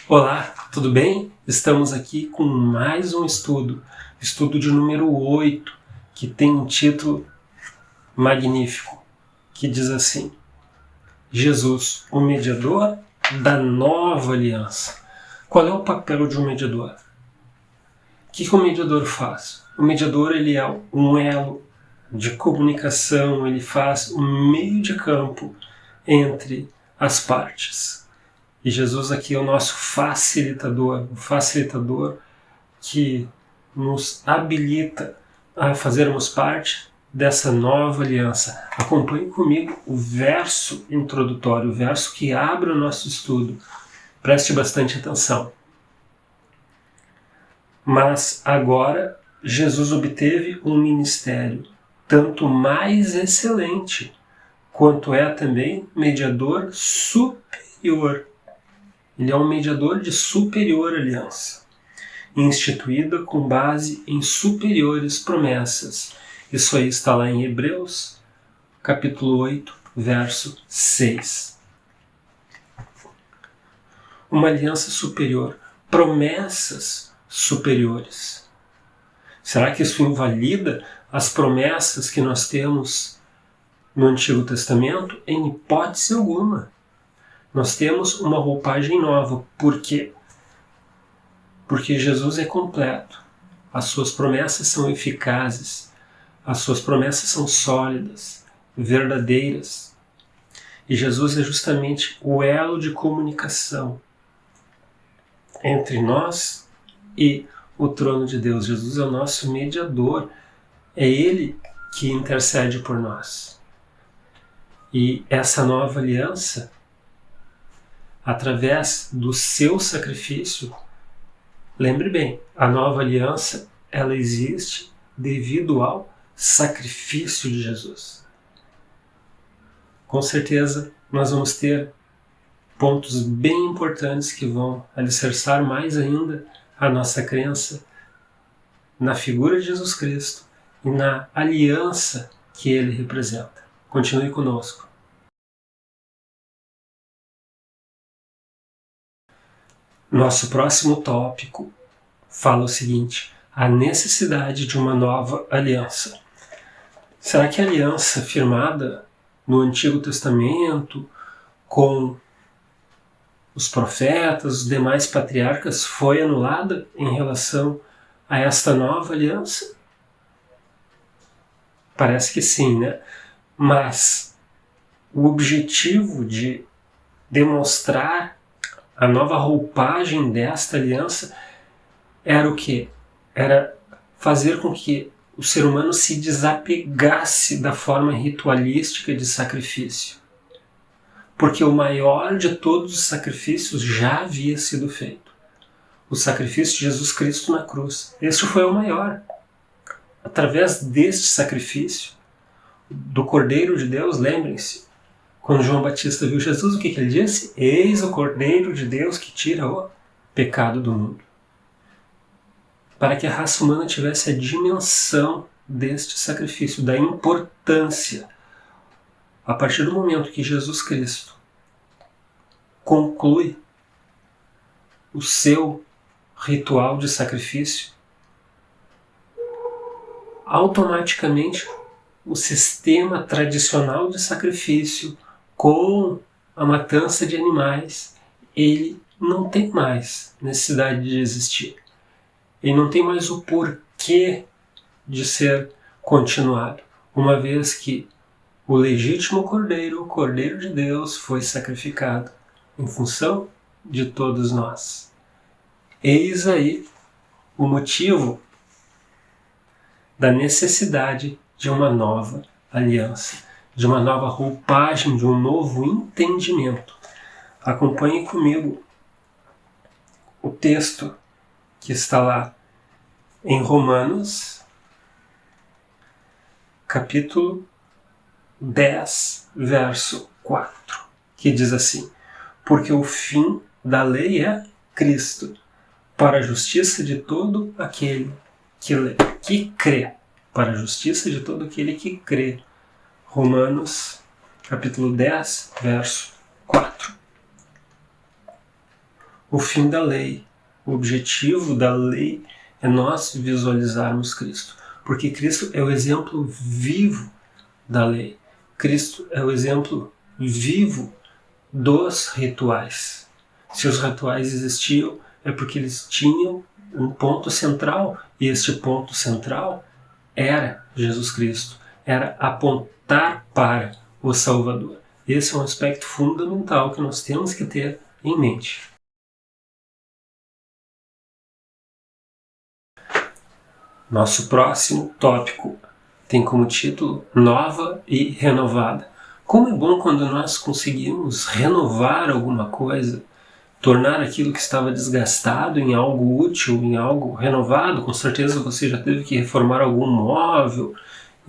Olá, tudo bem? Estamos aqui com mais um estudo de número 8, que tem um título magnífico, que diz assim: Jesus, o mediador da nova aliança. Qual é o papel de um mediador? O que o mediador faz? O mediador ele é um elo de comunicação, ele faz um meio de campo entre as partes. E Jesus aqui é o nosso facilitador, o facilitador que nos habilita a fazermos parte dessa nova aliança. Acompanhe comigo o verso introdutório, o verso que abre o nosso estudo. Preste bastante atenção. Mas agora Jesus obteve um ministério tanto mais excelente, quanto é também mediador superior. Ele é um mediador de superior aliança, instituída com base em superiores promessas. Isso aí está lá em Hebreus, capítulo 8, verso 6. Uma aliança superior, promessas superiores. Será que isso invalida as promessas que nós temos no Antigo Testamento? Em hipótese alguma. Nós temos uma roupagem nova. Por quê? Porque Jesus é completo. As suas promessas são eficazes. As suas promessas são sólidas, verdadeiras. E Jesus é justamente o elo de comunicação entre nós e o trono de Deus. Jesus é o nosso mediador. É Ele que intercede por nós. E essa nova aliança, através do seu sacrifício, lembre bem, a nova aliança ela existe devido ao sacrifício de Jesus. Com certeza nós vamos ter pontos bem importantes que vão alicerçar mais ainda a nossa crença na figura de Jesus Cristo e na aliança que Ele representa. Continue conosco. Nosso próximo tópico fala o seguinte: a necessidade de uma nova aliança. Será que a aliança firmada no Antigo Testamento com os profetas, os demais patriarcas, foi anulada em relação a esta nova aliança? Parece que sim, né? Mas o objetivo de demonstrar a nova roupagem desta aliança era o quê? Era fazer com que o ser humano se desapegasse da forma ritualística de sacrifício. Porque o maior de todos os sacrifícios já havia sido feito. O sacrifício de Jesus Cristo na cruz. Este foi o maior. Através deste sacrifício, do Cordeiro de Deus, lembrem-se, quando João Batista viu Jesus, o que ele disse? Eis o Cordeiro de Deus que tira o pecado do mundo. Para que a raça humana tivesse a dimensão deste sacrifício, da importância. A partir do momento que Jesus Cristo conclui o seu ritual de sacrifício, automaticamente o sistema tradicional de sacrifício com a matança de animais, ele não tem mais necessidade de existir. Ele não tem mais o porquê de ser continuado, uma vez que o legítimo Cordeiro, o Cordeiro de Deus, foi sacrificado em função de todos nós. Eis aí o motivo da necessidade de uma nova aliança, de uma nova roupagem, de um novo entendimento. Acompanhe comigo o texto que está lá em Romanos, capítulo 10, verso 4, que diz assim: porque o fim da lei é Cristo, para a justiça de todo aquele que crê. Para a justiça de todo aquele que crê. Romanos, capítulo 10, verso 4. o fim da lei. O objetivo da lei é nós visualizarmos Cristo, porque Cristo é o exemplo vivo da lei. Cristo é o exemplo vivo dos rituais. Se os rituais existiam, é porque eles tinham um ponto central, e este ponto central era Jesus Cristo, era apontar para o Salvador. Esse é um aspecto fundamental que nós temos que ter em mente. Nosso próximo tópico tem como título Nova e Renovada. Como é bom quando nós conseguimos renovar alguma coisa, tornar aquilo que estava desgastado em algo útil, em algo renovado. Com certeza você já teve que reformar algum móvel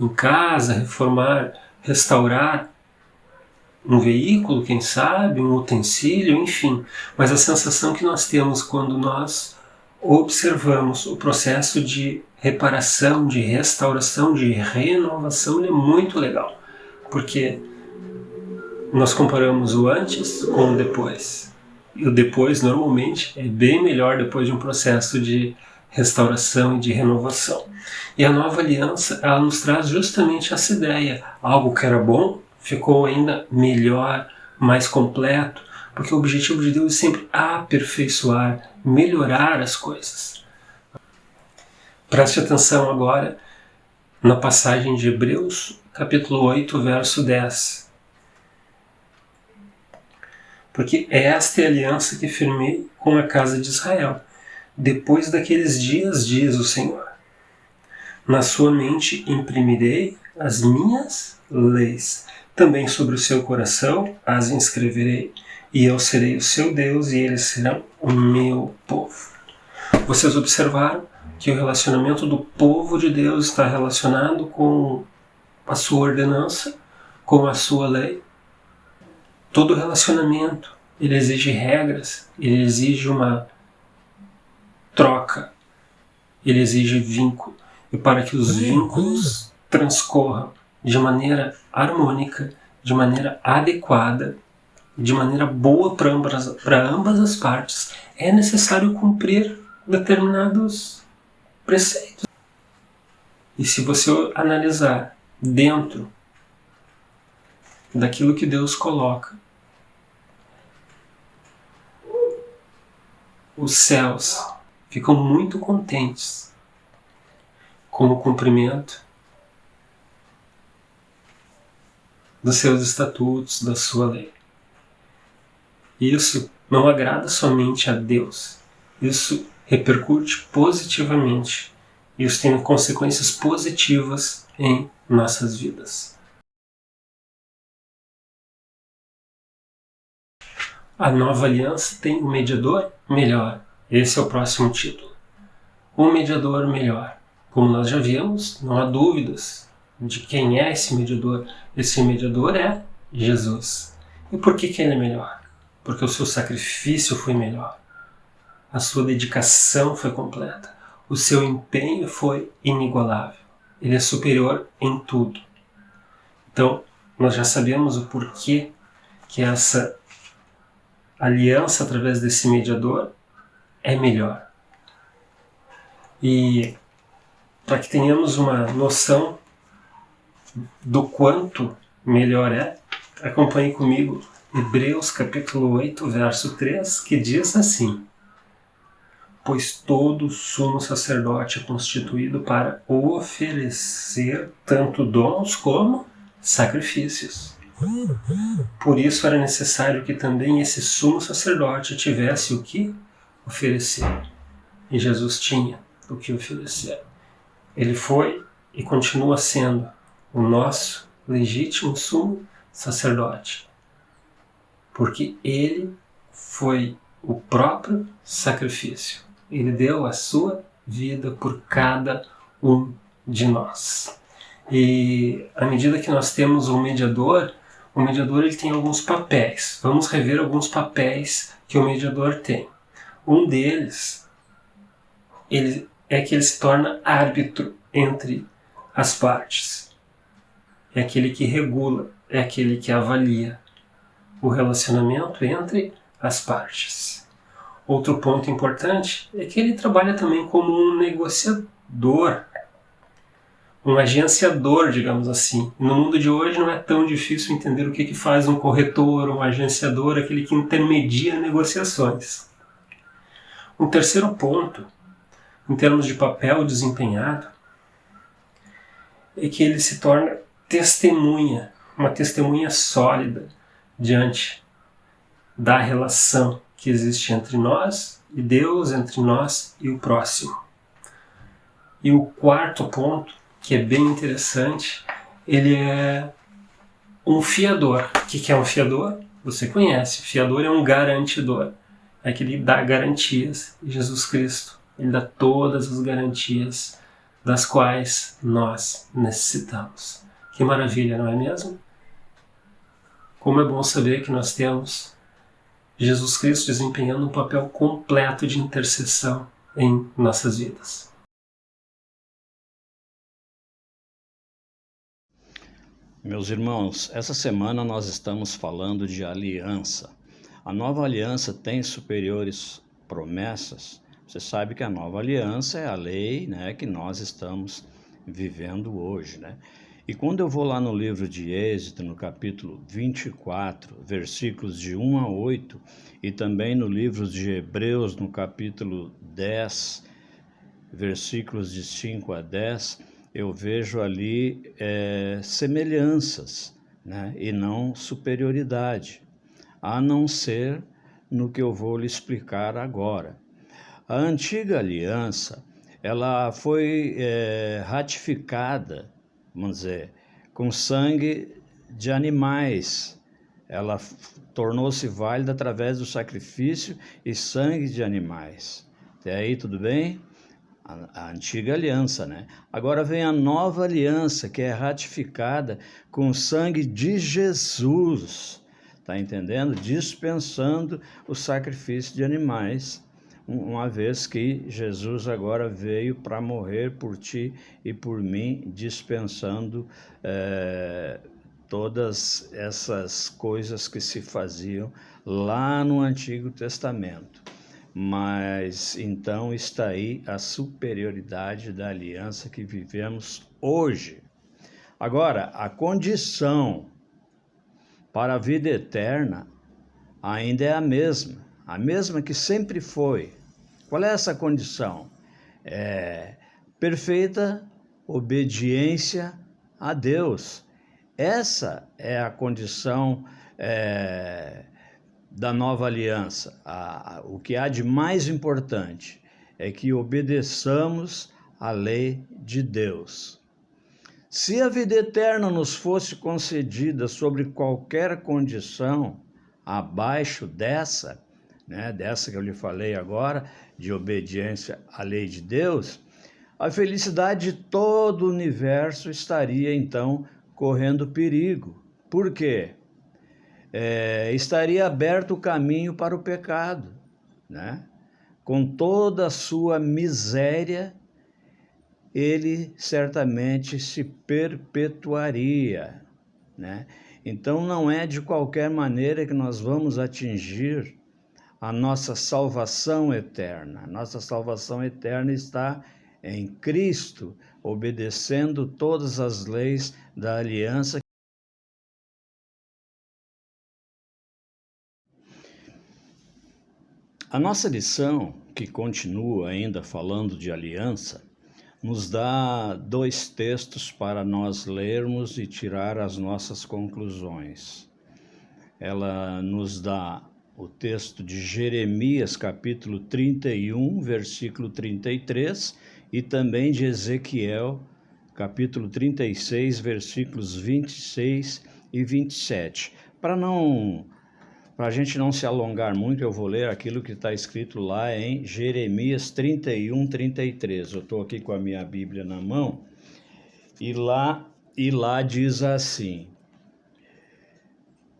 em casa, reformar, restaurar um veículo, quem sabe, um utensílio, enfim. Mas a sensação que nós temos quando nós observamos o processo de reparação, de restauração, de renovação, ele é muito legal, porque nós comparamos o antes com o depois. E o depois, normalmente, é bem melhor depois de um processo de restauração e de renovação. E a nova aliança, ela nos traz justamente essa ideia. Algo que era bom ficou ainda melhor, mais completo, porque o objetivo de Deus é sempre aperfeiçoar, melhorar as coisas. Preste atenção agora na passagem de Hebreus, capítulo 8, verso 10. Porque esta é a aliança que firmei com a casa de Israel. Depois daqueles dias, diz o Senhor, na sua mente imprimirei as minhas leis. Também sobre o seu coração as inscreverei. E eu serei o seu Deus e eles serão o meu povo. Vocês observaram que o relacionamento do povo de Deus está relacionado com a sua ordenança, com a sua lei. Todo relacionamento, ele exige regras, ele exige uma troca, ele exige vínculo. E para que os vínculos transcorram de maneira harmônica, de maneira adequada, de maneira boa para ambas as partes, é necessário cumprir determinados preceitos. E se você analisar dentro daquilo que Deus coloca, os céus ficam muito contentes com o cumprimento dos seus estatutos, da sua lei. Isso não agrada somente a Deus. Isso repercute positivamente. Isso tem consequências positivas em nossas vidas. A nova aliança tem um mediador melhor. Esse é o próximo título. Um mediador melhor. Como nós já vimos, não há dúvidas de quem é esse mediador. Esse mediador é Jesus. E por que ele é melhor? Porque o seu sacrifício foi melhor. A sua dedicação foi completa. O seu empenho foi inigualável. Ele é superior em tudo. Então, nós já sabemos o porquê que essa aliança através desse mediador é melhor. E para que tenhamos uma noção do quanto melhor é, acompanhe comigo Hebreus capítulo 8, verso 3, que diz assim: pois todo sumo sacerdote é constituído para oferecer tanto dons como sacrifícios. Por isso era necessário que também esse sumo sacerdote tivesse o que oferecer. E Jesus tinha o que oferecer. Ele foi e continua sendo o nosso legítimo sumo sacerdote, porque ele foi o próprio sacrifício. Ele deu a sua vida por cada um de nós. E à medida que nós temos um mediador, o mediador ele tem alguns papéis. Vamos rever alguns papéis que o mediador tem. Um deles é que ele se torna árbitro entre as partes. É aquele que regula, é aquele que avalia o relacionamento entre as partes. Outro ponto importante é que ele trabalha também como um negociador, um agenciador, digamos assim. No mundo de hoje não é tão difícil entender o que faz um corretor, um agenciador, aquele que intermedia negociações. Um terceiro ponto, em termos de papel desempenhado, é que ele se torna testemunha, uma testemunha sólida diante da relação que existe entre nós e Deus, entre nós e o próximo. E o quarto ponto, que é bem interessante, ele é um fiador. O que é um fiador? Você conhece. Fiador é um garantidor. É que ele dá garantias. E Jesus Cristo, ele dá todas as garantias das quais nós necessitamos. Que maravilha, não é mesmo? Como é bom saber que nós temos Jesus Cristo desempenhando um papel completo de intercessão em nossas vidas. Meus irmãos, essa semana nós estamos falando de aliança. A nova aliança tem superiores promessas. Você sabe que a nova aliança é a lei, né, que nós estamos vivendo hoje, né? E quando eu vou lá no livro de Êxodo, no capítulo 24, versículos de 1 a 8, e também no livro de Hebreus, no capítulo 10, versículos de 5 a 10, eu vejo ali semelhanças, né, e não superioridade, a não ser no que eu vou lhe explicar agora. A antiga aliança, ela foi ratificada, vamos dizer, com sangue de animais. Ela tornou-se válida através do sacrifício e sangue de animais. Até aí tudo bem? A antiga aliança, né? Agora vem a nova aliança, que é ratificada com o sangue de Jesus, tá entendendo? Dispensando o sacrifício de animais, uma vez que Jesus agora veio para morrer por ti e por mim, dispensando todas essas coisas que se faziam lá no Antigo Testamento. Mas então está aí a superioridade da aliança que vivemos hoje. Agora, a condição para a vida eterna ainda é a mesma que sempre foi. Qual é essa condição? Perfeita obediência a Deus. Essa é a condição da nova aliança. O que há de mais importante é que obedeçamos à lei de Deus. Se a vida eterna nos fosse concedida sobre qualquer condição abaixo dessa, né, dessa que eu lhe falei agora, de obediência à lei de Deus, a felicidade de todo o universo estaria então correndo perigo. Por quê? Estaria aberto o caminho para o pecado, né? Com toda a sua miséria, ele certamente se perpetuaria, né? Então não é de qualquer maneira que nós vamos atingir a nossa salvação eterna. A nossa salvação eterna está em Cristo, obedecendo todas as leis da aliança. A nossa lição, que continua ainda falando de aliança, nos dá 2 textos para nós lermos e tirar as nossas conclusões. Ela nos dá o texto de Jeremias, capítulo 31, versículo 33, e também de Ezequiel, capítulo 36, versículos 26 e 27. Para a gente não se alongar muito, eu vou ler aquilo que está escrito lá em Jeremias 31, 33. Eu estou aqui com a minha Bíblia na mão e lá diz assim: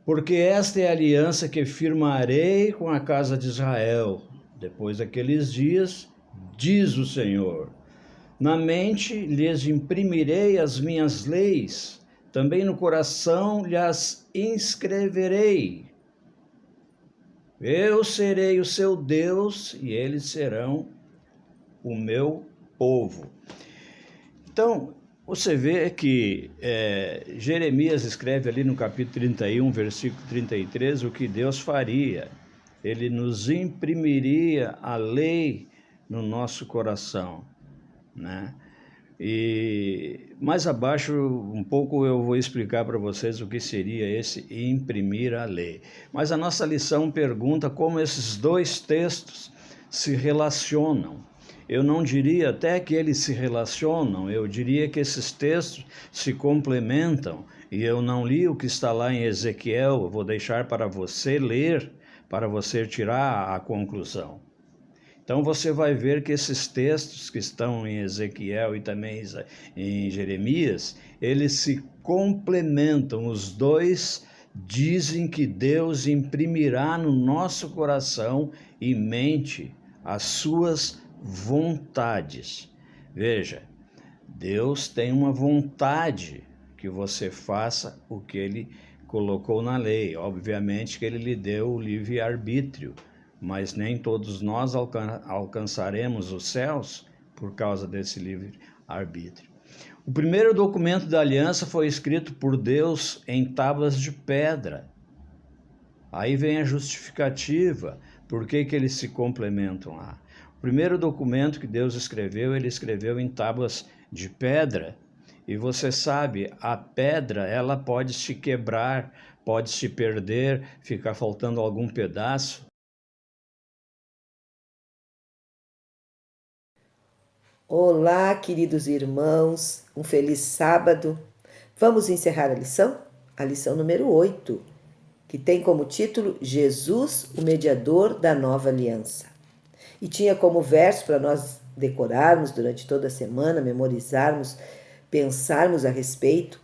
porque esta é a aliança que firmarei com a casa de Israel, depois daqueles dias, diz o Senhor. Na mente lhes imprimirei as minhas leis, também no coração lhes inscreverei. Eu serei o seu Deus e eles serão o meu povo. Então, você vê que Jeremias escreve ali no capítulo 31, versículo 33, o que Deus faria. Ele nos imprimiria a lei no nosso coração, né? E mais abaixo, um pouco, eu vou explicar para vocês o que seria esse imprimir a lei. Mas a nossa lição pergunta como esses dois textos se relacionam. Eu não diria até que eles se relacionam, eu diria que esses textos se complementam. E eu não li o que está lá em Ezequiel, eu vou deixar para você ler, para você tirar a conclusão. Então você vai ver que esses textos que estão em Ezequiel e também em Jeremias, eles se complementam. Os dois dizem que Deus imprimirá no nosso coração e mente as suas vontades. Veja, Deus tem uma vontade que você faça o que Ele colocou na lei. Obviamente que Ele lhe deu o livre-arbítrio, mas nem todos nós alcançaremos os céus por causa desse livre-arbítrio. O primeiro documento da aliança foi escrito por Deus em tábuas de pedra. Aí vem a justificativa, por que eles se complementam lá. O primeiro documento que Deus escreveu, ele escreveu em tábuas de pedra. E você sabe, a pedra, ela pode se quebrar, pode se perder, ficar faltando algum pedaço. Olá, queridos irmãos, um feliz sábado. Vamos encerrar a lição número 8, que tem como título Jesus, o mediador da nova aliança. E tinha como verso para nós decorarmos durante toda a semana, memorizarmos, pensarmos a respeito,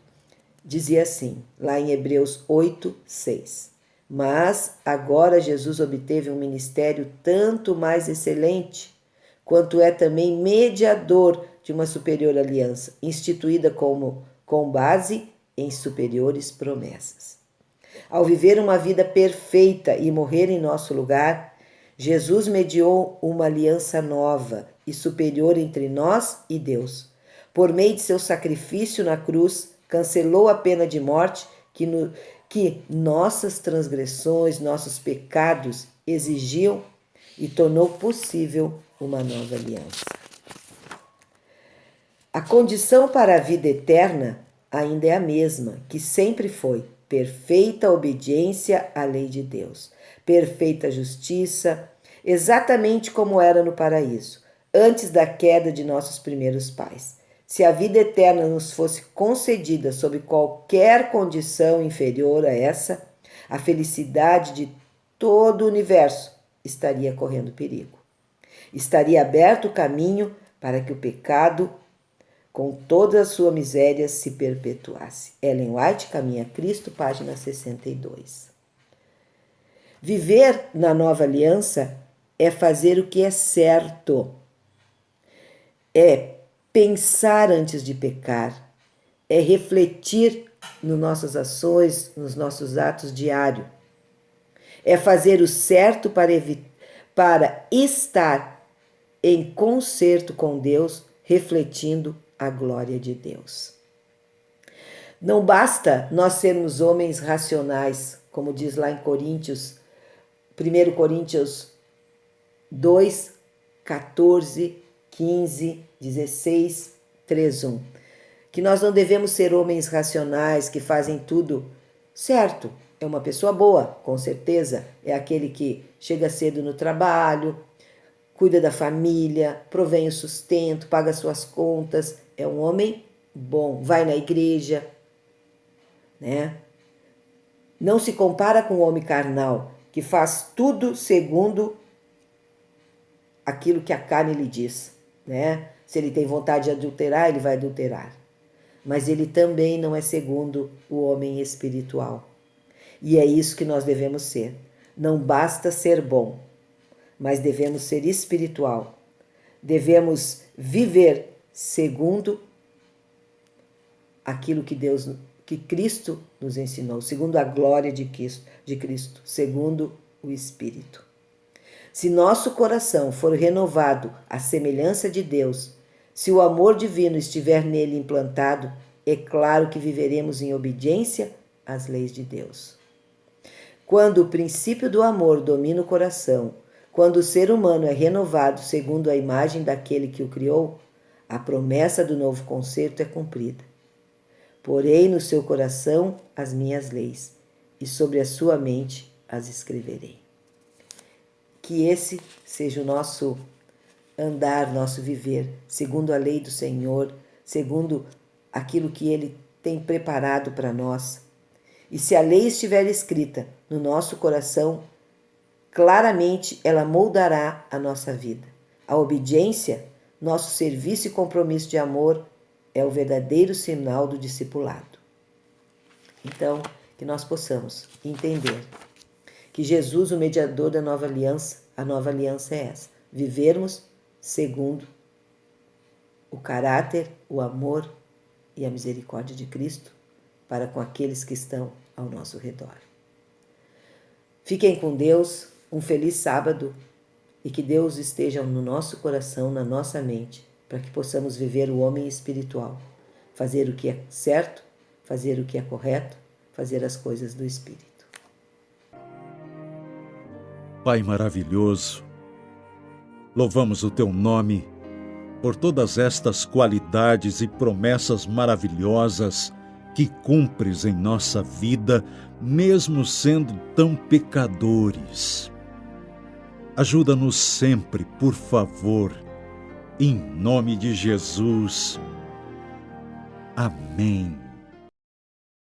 dizia assim, lá em Hebreus 8, 6. Mas agora Jesus obteve um ministério tanto mais excelente, quanto é também mediador de uma superior aliança, instituída com base em superiores promessas. Ao viver uma vida perfeita e morrer em nosso lugar, Jesus mediou uma aliança nova e superior entre nós e Deus. Por meio de seu sacrifício na cruz, cancelou a pena de morte que nossas transgressões, nossos pecados exigiam e tornou possível uma nova aliança. A condição para a vida eterna ainda é a mesma, que sempre foi: perfeita obediência à lei de Deus, perfeita justiça, exatamente como era no paraíso, antes da queda de nossos primeiros pais. Se a vida eterna nos fosse concedida sob qualquer condição inferior a essa, a felicidade de todo o universo estaria correndo perigo. Estaria aberto o caminho para que o pecado, com toda a sua miséria, se perpetuasse. Ellen White, Caminho a Cristo, página 62. Viver na nova aliança é fazer o que é certo, é pensar antes de pecar, é refletir nas nossas ações, nos nossos atos diários, é fazer o certo para estar em concerto com Deus, refletindo a glória de Deus. Não basta nós sermos homens racionais, como diz lá em Coríntios, 1 Coríntios 2, 14, 15, 16, 3, 1. Que nós não devemos ser homens racionais que fazem tudo certo. É uma pessoa boa, com certeza. É aquele que chega cedo no trabalho, cuida da família, provém o sustento, paga suas contas. É um homem bom, vai na igreja, né? Não se compara com o homem carnal, que faz tudo segundo aquilo que a carne lhe diz, né? Se ele tem vontade de adulterar, ele vai adulterar. Mas ele também não é segundo o homem espiritual. E é isso que nós devemos ser. Não basta ser bom, mas devemos ser espiritual. Devemos viver segundo aquilo que Cristo nos ensinou, segundo a glória de Cristo, segundo o Espírito. Se nosso coração for renovado à semelhança de Deus, se o amor divino estiver nele implantado, é claro que viveremos em obediência às leis de Deus. Quando o princípio do amor domina o coração, quando o ser humano é renovado segundo a imagem daquele que o criou, a promessa do novo concerto é cumprida. Porei no seu coração as minhas leis, e sobre a sua mente as escreverei. Que esse seja o nosso andar, nosso viver, segundo a lei do Senhor, segundo aquilo que Ele tem preparado para nós. E se a lei estiver escrita no nosso coração, claramente ela moldará a nossa vida. A obediência, nosso serviço e compromisso de amor, é o verdadeiro sinal do discipulado. Então, que nós possamos entender que Jesus, o mediador da nova aliança, a nova aliança é essa: vivermos segundo o caráter, o amor e a misericórdia de Cristo para com aqueles que estão ao nosso redor. Fiquem com Deus, um feliz sábado e que Deus esteja no nosso coração, na nossa mente, para que possamos viver o homem espiritual, fazer o que é certo, fazer o que é correto, fazer as coisas do Espírito. Pai maravilhoso, louvamos o Teu nome por todas estas qualidades e promessas maravilhosas que cumpres em nossa vida, mesmo sendo tão pecadores. Ajuda-nos sempre, por favor, em nome de Jesus. Amém.